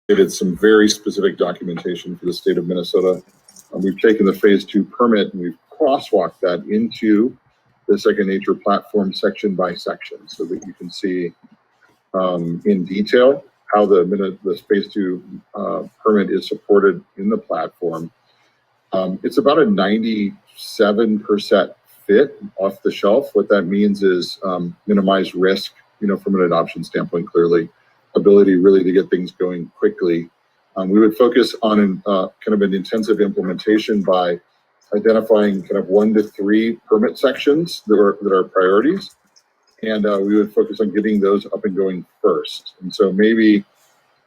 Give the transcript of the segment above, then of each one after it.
created some very specific documentation for the state of Minnesota. We've taken the phase 2 permit and we've crosswalked that into the 2NDNATURE platform section by section so that you can see in detail how the phase 2 permit is supported in the platform. It's about a 97% fit off the shelf. What that means is minimize risk, from an adoption standpoint, clearly, ability really to get things going quickly. We would focus on kind of an intensive implementation by identifying kind of 1 to 3 permit sections that are priorities. And we would focus on getting those up and going first. And so maybe,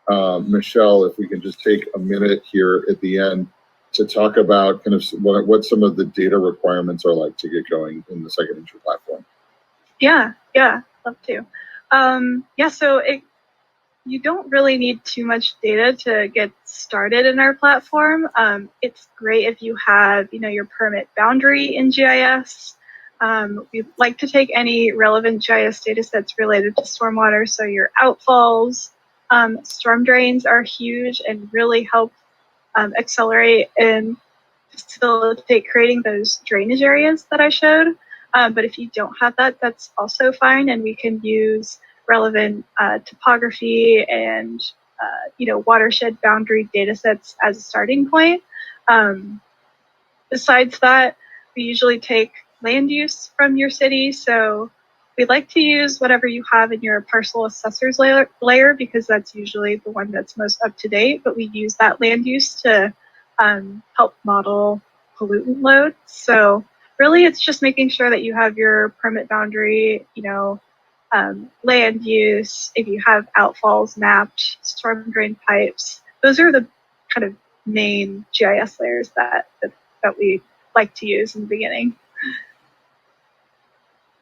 Michelle, if we can just take a minute here at the end to talk about kind of what some of the data requirements are like to get going in the 2NDNATURE platform. Yeah, love to. So you don't really need too much data to get started in our platform. It's great if you have, your permit boundary in GIS. We'd like to take any relevant GIS data sets related to stormwater, so your outfalls. Storm drains are huge and really help accelerate and facilitate creating those drainage areas that I showed. But if you don't have that, that's also fine, and we can use relevant topography and watershed boundary data sets as a starting point. Besides that, we usually take land use from your city, so we'd like to use whatever you have in your parcel assessors layer because that's usually the one that's most up to date, but we use that land use to help model pollutant loads. So really it's just making sure that you have your permit boundary, land use, if you have outfalls mapped, storm drain pipes. Those are the kind of main GIS layers that we like to use in the beginning.